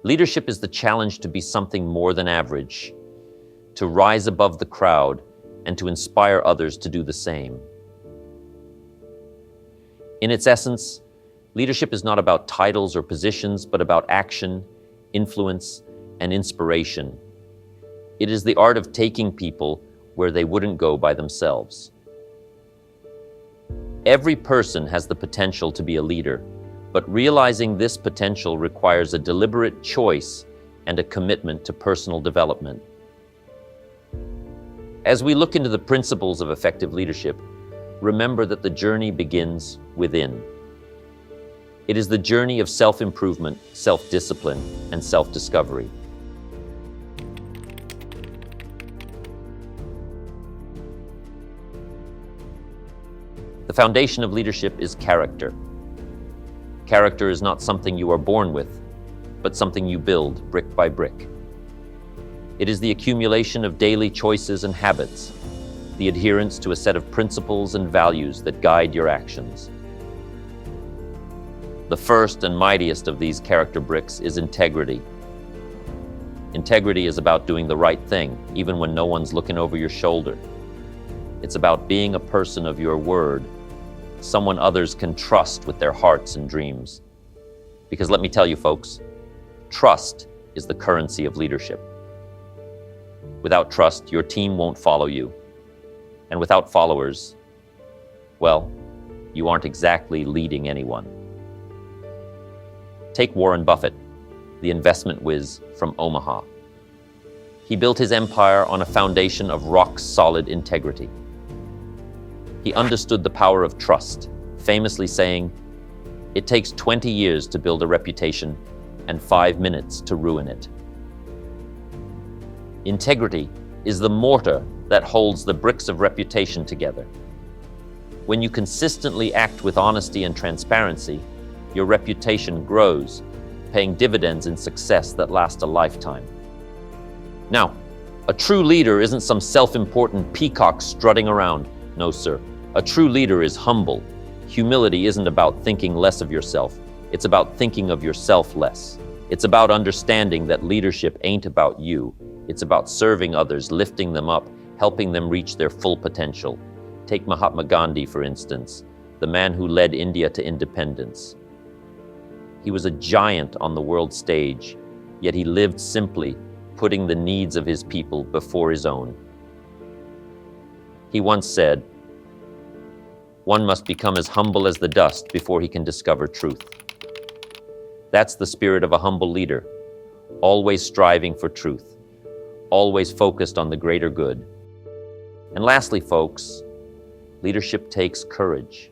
Leadership is the challenge to be something more than average, to rise above the crowd, and to inspire others to do the same. In its essence, leadership is not about titles or positions, but about action, influence, and inspiration. It is the art of taking people where they wouldn't go by themselves. Every person has the potential to be a leader, but realizing this potential requires a deliberate choice and a commitment to personal development. As we look into the principles of effective leadership, remember that the journey begins within. It is the journey of self-improvement, self-discipline, and self-discovery. The foundation of leadership is character. Character is not something you are born with, but something you build brick by brick. It is the accumulation of daily choices and habits, the adherence to a set of principles and values that guide your actions. The first and mightiest of these character bricks is integrity. Integrity is about doing the right thing, even when no one's looking over your shoulder. It's about being a person of your word, someone others can trust with their hearts and dreams. Because let me tell you, folks, trust is the currency of leadership. Without trust, your team won't follow you. And without followers, well, you aren't exactly leading anyone. Take Warren Buffett, the investment whiz from Omaha. He built his empire on a foundation of rock-solid integrity. He understood the power of trust, famously saying, "It takes 20 years to build a reputation and 5 minutes to ruin it." Integrity is the mortar that holds the bricks of reputation together. When you consistently act with honesty and transparency, your reputation grows, paying dividends in success that last a lifetime. Now, a true leader isn't some self-important peacock strutting around. No, sir. A true leader is humble. Humility isn't about thinking less of yourself. It's about thinking of yourself less. It's about understanding that leadership ain't about you. It's about serving others, lifting them up, helping them reach their full potential. Take Mahatma Gandhi, for instance, the man who led India to independence. He was a giant on the world stage, yet he lived simply, putting the needs of his people before his own. He once said, "One must become as humble as the dust before he can discover truth." That's the spirit of a humble leader, always striving for truth, always focused on the greater good. And lastly, folks, leadership takes courage.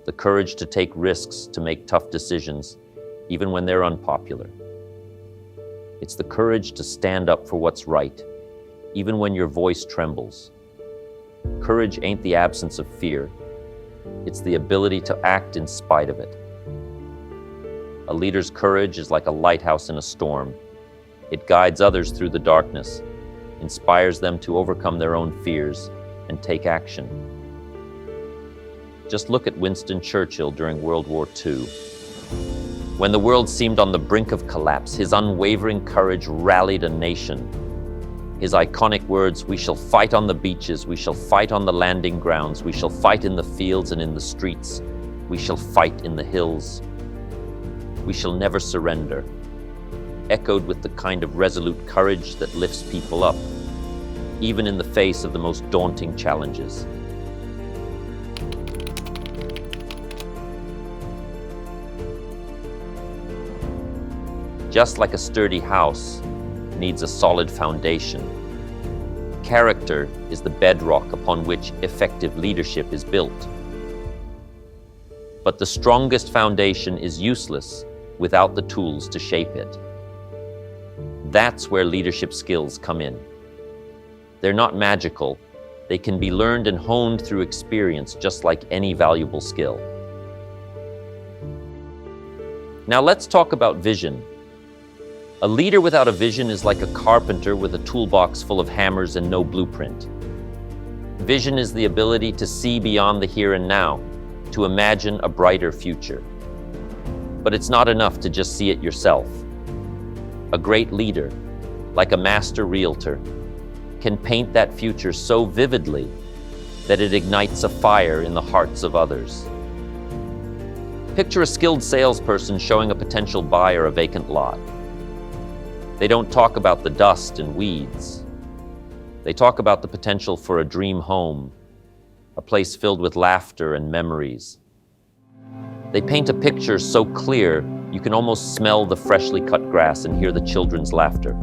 The courage to take risks, to make tough decisions, even when they're unpopular. It's the courage to stand up for what's right, even when your voice trembles. Courage ain't the absence of fear. It's the ability to act in spite of it. A leader's courage is like a lighthouse in a storm. It guides others through the darkness, inspires them to overcome their own fears, and take action. Just look at Winston Churchill during World War II. When the world seemed on the brink of collapse, his unwavering courage rallied a nation. His iconic words, "We shall fight on the beaches, we shall fight on the landing grounds, we shall fight in the fields and in the streets, we shall fight in the hills, we shall never surrender," echoed with the kind of resolute courage that lifts people up, even in the face of the most daunting challenges. Just like a sturdy house needs a solid foundation, character is the bedrock upon which effective leadership is built. But the strongest foundation is useless without the tools to shape it. That's where leadership skills come in. They're not magical. They can be learned and honed through experience, just like any valuable skill. Now let's talk about vision. A leader without a vision is like a carpenter with a toolbox full of hammers and no blueprint. Vision is the ability to see beyond the here and now, to imagine a brighter future. But it's not enough to just see it yourself. A great leader, like a master realtor, can paint that future so vividly that it ignites a fire in the hearts of others. Picture a skilled salesperson showing a potential buyer a vacant lot. They don't talk about the dust and weeds. They talk about the potential for a dream home, a place filled with laughter and memories. They paint a picture so clear you can almost smell the freshly cut grass and hear the children's laughter.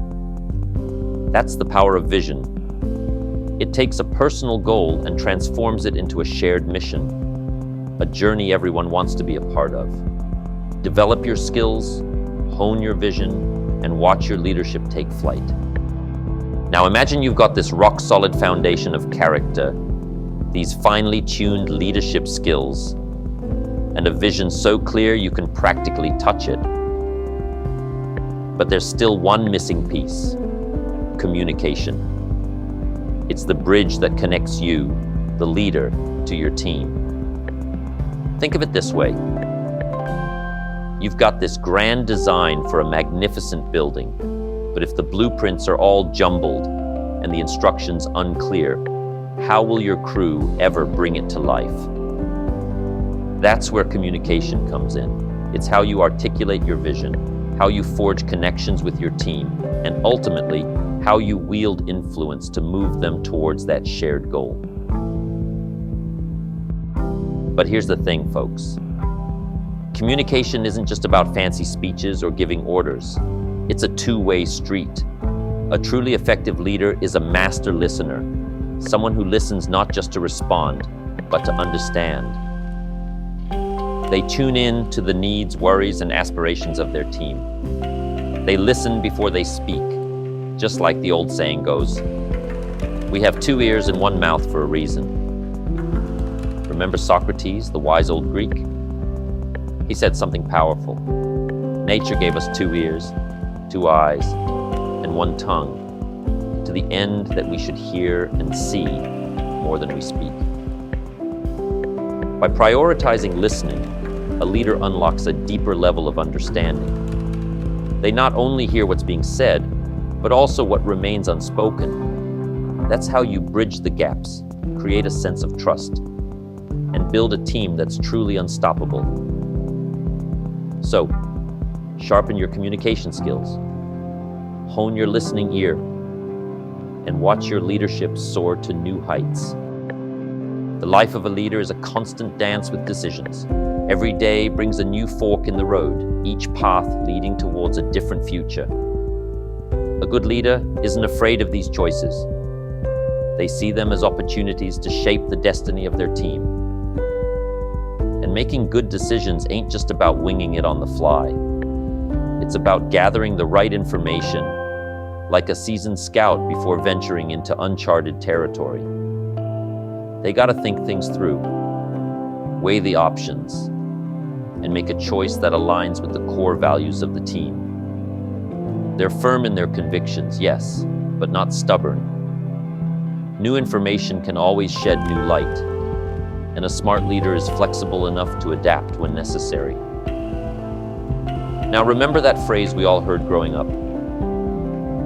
That's the power of vision. It takes a personal goal and transforms it into a shared mission, a journey everyone wants to be a part of. Develop your skills, hone your vision, and watch your leadership take flight. Now imagine you've got this rock-solid foundation of character, these finely tuned leadership skills, and a vision so clear you can practically touch it. But there's still one missing piece: communication. It's the bridge that connects you, the leader, to your team. Think of it this way. You've got this grand design for a magnificent building, but if the blueprints are all jumbled and the instructions unclear, how will your crew ever bring it to life? That's where communication comes in. It's how you articulate your vision, how you forge connections with your team, and ultimately, how you wield influence to move them towards that shared goal. But here's the thing, folks. Communication isn't just about fancy speeches or giving orders. It's a two-way street. A truly effective leader is a master listener, someone who listens not just to respond, but to understand. They tune in to the needs, worries, and aspirations of their team. They listen before they speak, just like the old saying goes, "We have two ears and one mouth for a reason." Remember Socrates, the wise old Greek? He said something powerful. Nature gave us two ears, two eyes, and one tongue, to the end that we should hear and see more than we speak. By prioritizing listening, a leader unlocks a deeper level of understanding. They not only hear what's being said, but also what remains unspoken. That's how you bridge the gaps, create a sense of trust, and build a team that's truly unstoppable. So, sharpen your communication skills, hone your listening ear, and watch your leadership soar to new heights. The life of a leader is a constant dance with decisions. Every day brings a new fork in the road, each path leading towards a different future. A good leader isn't afraid of these choices. They see them as opportunities to shape the destiny of their team. And making good decisions ain't just about winging it on the fly. It's about gathering the right information, like a seasoned scout before venturing into uncharted territory. They gotta think things through, weigh the options, and make a choice that aligns with the core values of the team. They're firm in their convictions, yes, but not stubborn. New information can always shed new light, and a smart leader is flexible enough to adapt when necessary. Now remember that phrase we all heard growing up,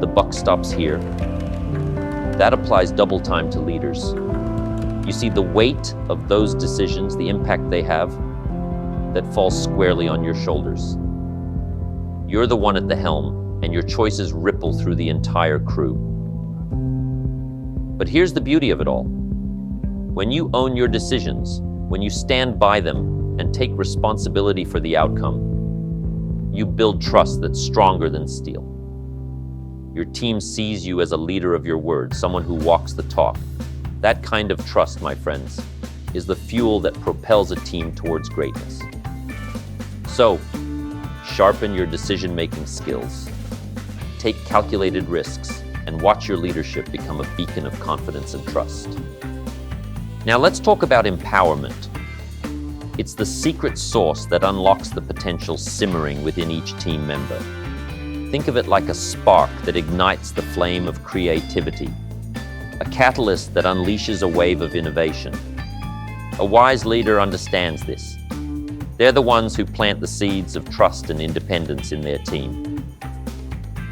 "The buck stops here." That applies double time to leaders. You see, the weight of those decisions, the impact they have, that falls squarely on your shoulders. You're the one at the helm, and your choices ripple through the entire crew. But here's the beauty of it all. When you own your decisions, when you stand by them and take responsibility for the outcome, you build trust that's stronger than steel. Your team sees you as a leader of your word, someone who walks the talk. That kind of trust, my friends, is the fuel that propels a team towards greatness. So, sharpen your decision-making skills. Take calculated risks and watch your leadership become a beacon of confidence and trust. Now let's talk about empowerment. It's the secret sauce that unlocks the potential simmering within each team member. Think of it like a spark that ignites the flame of creativity, a catalyst that unleashes a wave of innovation. A wise leader understands this. They're the ones who plant the seeds of trust and independence in their team.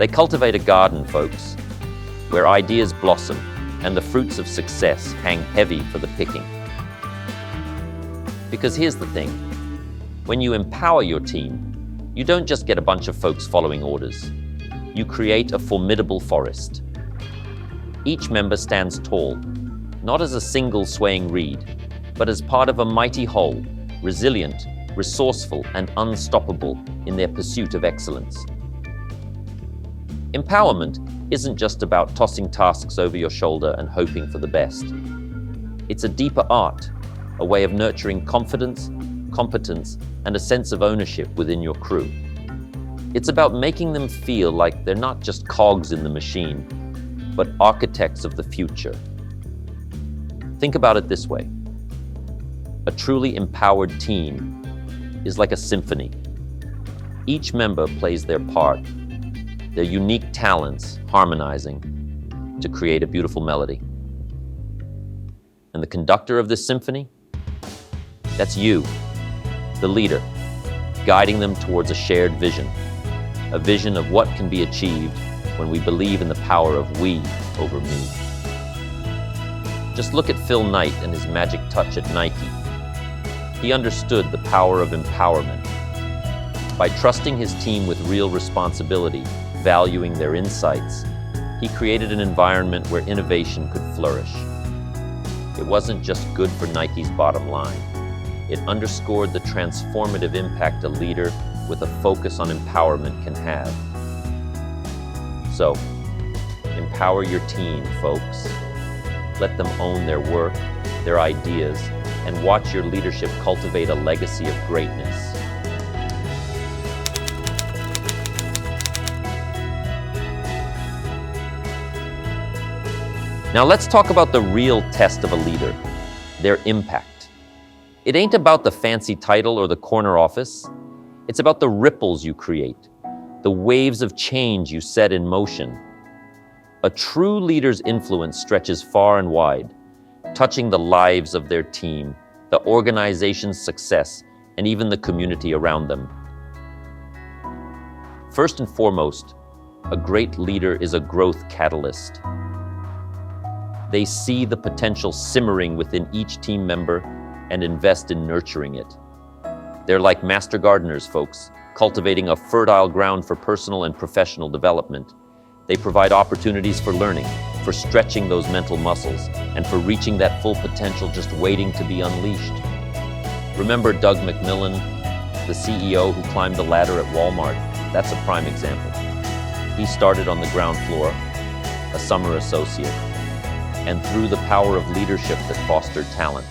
They cultivate a garden, folks, where ideas blossom and the fruits of success hang heavy for the picking. Because here's the thing, when you empower your team, you don't just get a bunch of folks following orders. You create a formidable forest. Each member stands tall, not as a single swaying reed, but as part of a mighty whole, resilient, resourceful, and unstoppable in their pursuit of excellence. Empowerment isn't just about tossing tasks over your shoulder and hoping for the best. It's a deeper art, a way of nurturing confidence, competence, and a sense of ownership within your crew. It's about making them feel like they're not just cogs in the machine, but architects of the future. Think about it this way. A truly empowered team is like a symphony. Each member plays their part, their unique talents harmonizing to create a beautiful melody. And the conductor of this symphony? That's you, the leader, guiding them towards a shared vision, a vision of what can be achieved when we believe in the power of we over me. Just look at Phil Knight and his magic touch at Nike. He understood the power of empowerment. By trusting his team with real responsibility, valuing their insights, he created an environment where innovation could flourish. It wasn't just good for Nike's bottom line. It underscored the transformative impact a leader with a focus on empowerment can have. So, empower your team, folks. Let them own their work, their ideas, and watch your leadership cultivate a legacy of greatness. Now let's talk about the real test of a leader, their impact. It ain't about the fancy title or the corner office. It's about the ripples you create, the waves of change you set in motion. A true leader's influence stretches far and wide, touching the lives of their team, the organization's success, and even the community around them. First and foremost, a great leader is a growth catalyst. They see the potential simmering within each team member and invest in nurturing it. They're like master gardeners, folks, cultivating a fertile ground for personal and professional development. They provide opportunities for learning, for stretching those mental muscles, and for reaching that full potential just waiting to be unleashed. Remember Doug McMillon, the CEO who climbed the ladder at Walmart? That's a prime example. He started on the ground floor, a summer associate, and through the power of leadership that fostered talent,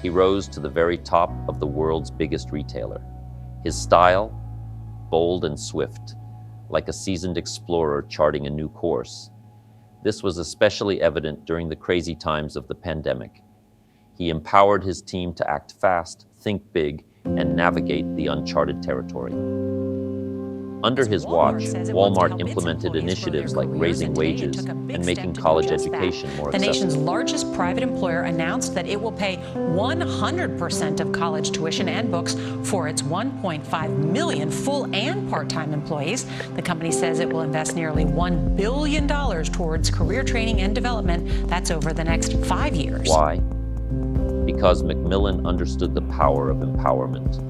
he rose to the very top of the world's biggest retailer. His style, bold and swift, like a seasoned explorer charting a new course. This was especially evident during the crazy times of the pandemic. He empowered his team to act fast, think big, and navigate the uncharted territory. Under his watch, Walmart implemented initiatives like raising wages and making college education more accessible. The nation's largest private employer announced that it will pay 100% of college tuition and books for its 1.5 million full and part-time employees. The company says it will invest nearly $1 billion towards career training and development. That's over the next 5 years. Why? Because McMillon understood the power of empowerment.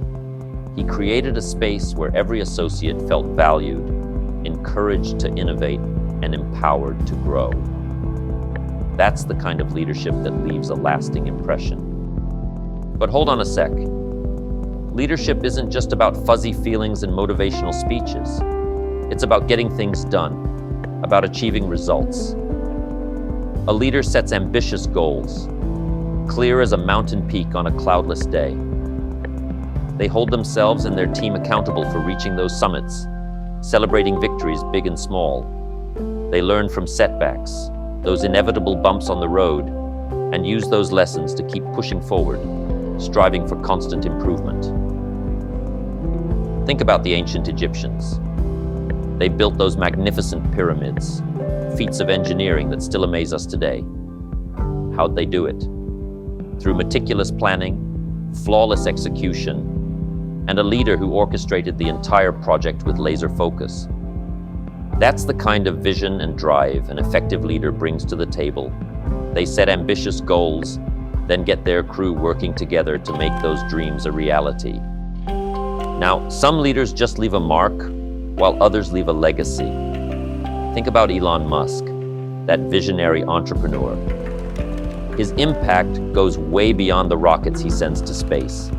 He created a space where every associate felt valued, encouraged to innovate, and empowered to grow. That's the kind of leadership that leaves a lasting impression. But hold on a sec. Leadership isn't just about fuzzy feelings and motivational speeches. It's about getting things done, about achieving results. A leader sets ambitious goals, clear as a mountain peak on a cloudless day. They hold themselves and their team accountable for reaching those summits, celebrating victories big and small. They learn from setbacks, those inevitable bumps on the road, and use those lessons to keep pushing forward, striving for constant improvement. Think about the ancient Egyptians. They built those magnificent pyramids, feats of engineering that still amaze us today. How'd they do it? Through meticulous planning, flawless execution, and a leader who orchestrated the entire project with laser focus. That's the kind of vision and drive an effective leader brings to the table. They set ambitious goals, then get their crew working together to make those dreams a reality. Now, some leaders just leave a mark, while others leave a legacy. Think about Elon Musk, that visionary entrepreneur. His impact goes way beyond the rockets he sends to space.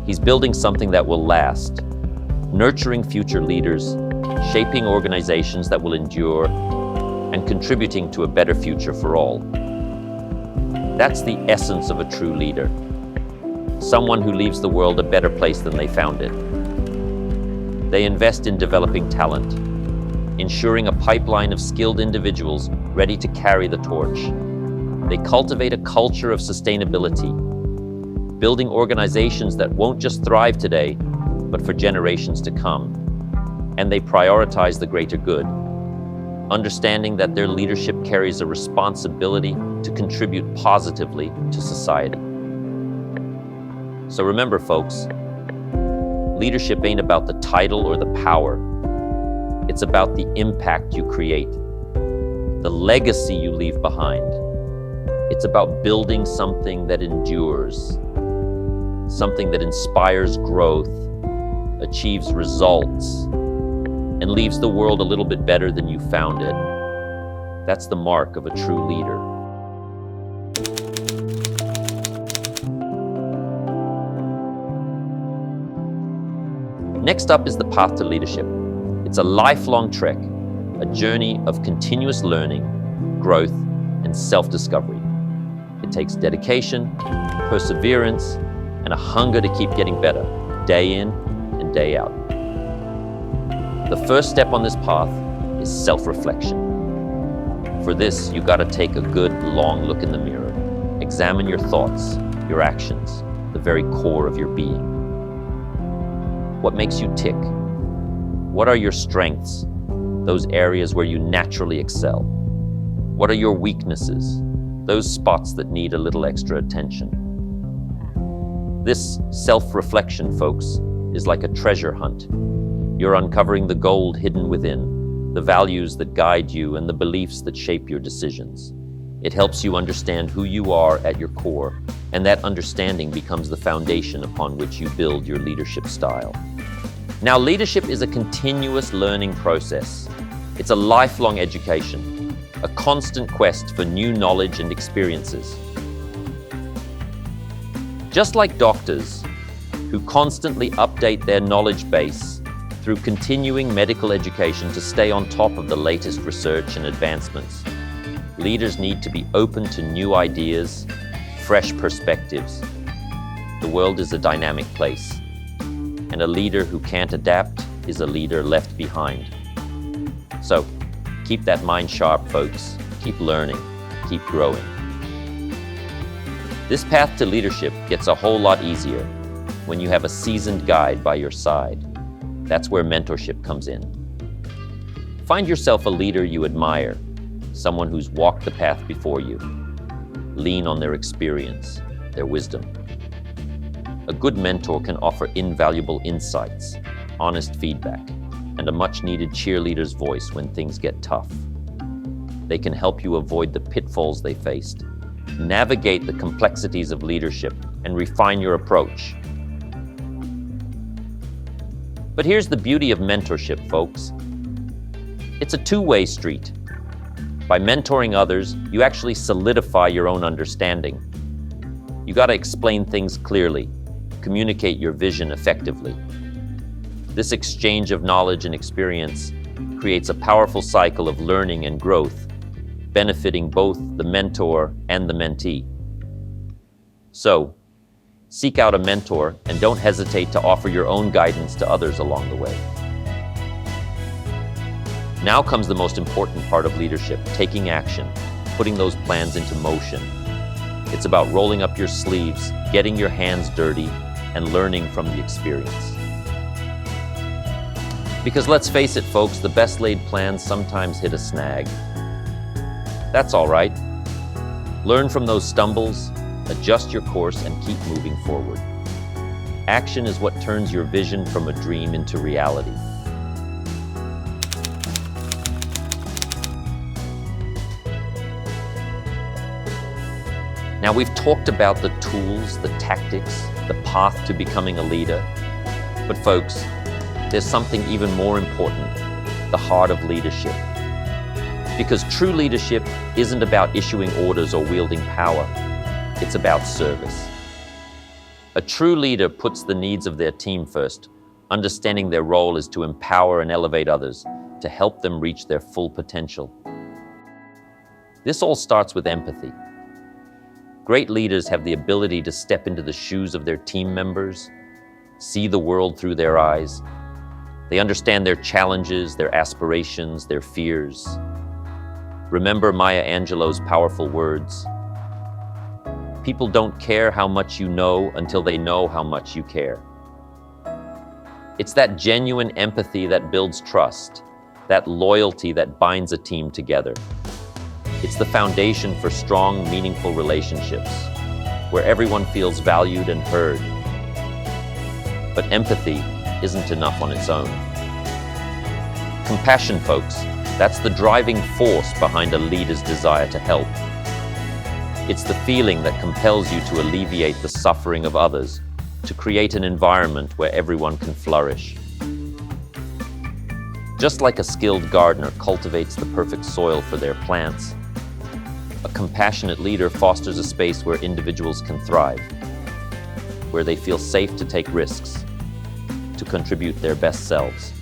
He's building something that will last, nurturing future leaders, shaping organizations that will endure, and contributing to a better future for all. That's the essence of a true leader. Someone who leaves the world a better place than they found it. They invest in developing talent, ensuring a pipeline of skilled individuals ready to carry the torch. They cultivate a culture of sustainability, building organizations that won't just thrive today, but for generations to come. And they prioritize the greater good, understanding that their leadership carries a responsibility to contribute positively to society. So remember, folks, leadership ain't about the title or the power. It's about the impact you create, the legacy you leave behind. It's about building something that endures, something that inspires growth, achieves results, and leaves the world a little bit better than you found it. That's the mark of a true leader. Next up is the path to leadership. It's a lifelong trek, a journey of continuous learning, growth, and self-discovery. It takes dedication, perseverance, and a hunger to keep getting better, day in and day out. The first step on this path is self-reflection. For this, you gotta take a good, long look in the mirror. Examine your thoughts, your actions, the very core of your being. What makes you tick? What are your strengths? Those areas where you naturally excel. What are your weaknesses? Those spots that need a little extra attention. This self-reflection, folks, is like a treasure hunt. You're uncovering the gold hidden within, the values that guide you, and the beliefs that shape your decisions. It helps you understand who you are at your core, and that understanding becomes the foundation upon which you build your leadership style. Now, leadership is a continuous learning process. It's a lifelong education, a constant quest for new knowledge and experiences. Just like doctors, who constantly update their knowledge base through continuing medical education to stay on top of the latest research and advancements, leaders need to be open to new ideas, fresh perspectives. The world is a dynamic place, and a leader who can't adapt is a leader left behind. So, keep that mind sharp, folks. Keep learning, keep growing. This path to leadership gets a whole lot easier when you have a seasoned guide by your side. That's where mentorship comes in. Find yourself a leader you admire, someone who's walked the path before you. Lean on their experience, their wisdom. A good mentor can offer invaluable insights, honest feedback, and a much-needed cheerleader's voice when things get tough. They can help you avoid the pitfalls they faced, navigate the complexities of leadership, and refine your approach. But here's the beauty of mentorship, folks. It's a two-way street. By mentoring others, you actually solidify your own understanding. You gotta explain things clearly, communicate your vision effectively. This exchange of knowledge and experience creates a powerful cycle of learning and growth, benefiting both the mentor and the mentee. So, seek out a mentor and don't hesitate to offer your own guidance to others along the way. Now comes the most important part of leadership, taking action, putting those plans into motion. It's about rolling up your sleeves, getting your hands dirty, and learning from the experience. Because let's face it, folks, the best laid plans sometimes hit a snag. That's all right. Learn from those stumbles, adjust your course, and keep moving forward. Action is what turns your vision from a dream into reality. Now, we've talked about the tools, the tactics, the path to becoming a leader. But folks, there's something even more important, the heart of leadership. Because true leadership isn't about issuing orders or wielding power. It's about service. A true leader puts the needs of their team first, understanding their role is to empower and elevate others, to help them reach their full potential. This all starts with empathy. Great leaders have the ability to step into the shoes of their team members, see the world through their eyes. They understand their challenges, their aspirations, their fears. Remember Maya Angelou's powerful words, "People don't care how much you know until they know how much you care." It's that genuine empathy that builds trust, that loyalty that binds a team together. It's the foundation for strong, meaningful relationships, where everyone feels valued and heard. But empathy isn't enough on its own. Compassion, folks, that's the driving force behind a leader's desire to help. It's the feeling that compels you to alleviate the suffering of others, to create an environment where everyone can flourish. Just like a skilled gardener cultivates the perfect soil for their plants, a compassionate leader fosters a space where individuals can thrive, where they feel safe to take risks, to contribute their best selves.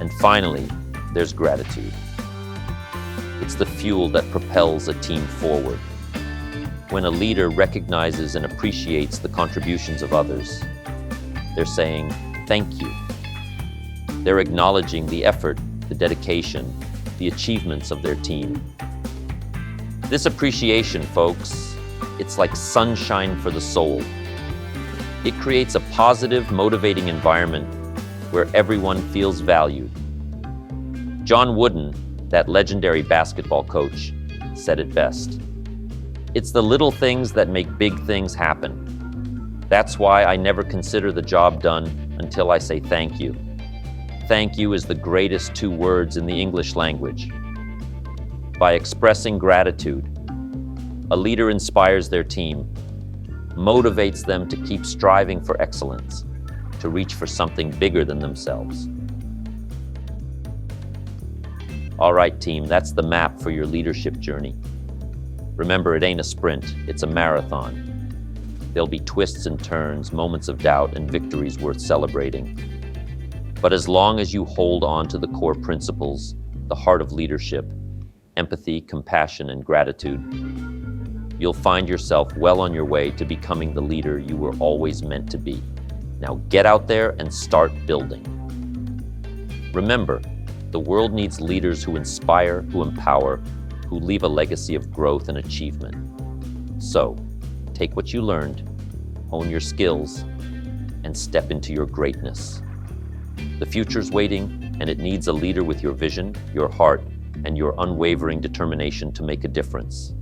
And finally, there's gratitude. It's the fuel that propels a team forward. When a leader recognizes and appreciates the contributions of others, they're saying, "Thank you." They're acknowledging the effort, the dedication, the achievements of their team. This appreciation, folks, it's like sunshine for the soul. It creates a positive, motivating environment where everyone feels valued. John Wooden, that legendary basketball coach, said it best. It's the little things that make big things happen. That's why I never consider the job done until I say thank you. Thank you is the greatest two words in the English language. By expressing gratitude, a leader inspires their team, motivates them to keep striving for excellence, to reach for something bigger than themselves. All right, team, that's the map for your leadership journey. Remember, it ain't a sprint, it's a marathon. There'll be twists and turns, moments of doubt, and victories worth celebrating. But as long as you hold on to the core principles, the heart of leadership, empathy, compassion, and gratitude, you'll find yourself well on your way to becoming the leader you were always meant to be. Now get out there and start building. Remember, the world needs leaders who inspire, who empower, who leave a legacy of growth and achievement. So, take what you learned, hone your skills, and step into your greatness. The future's waiting, and it needs a leader with your vision, your heart, and your unwavering determination to make a difference.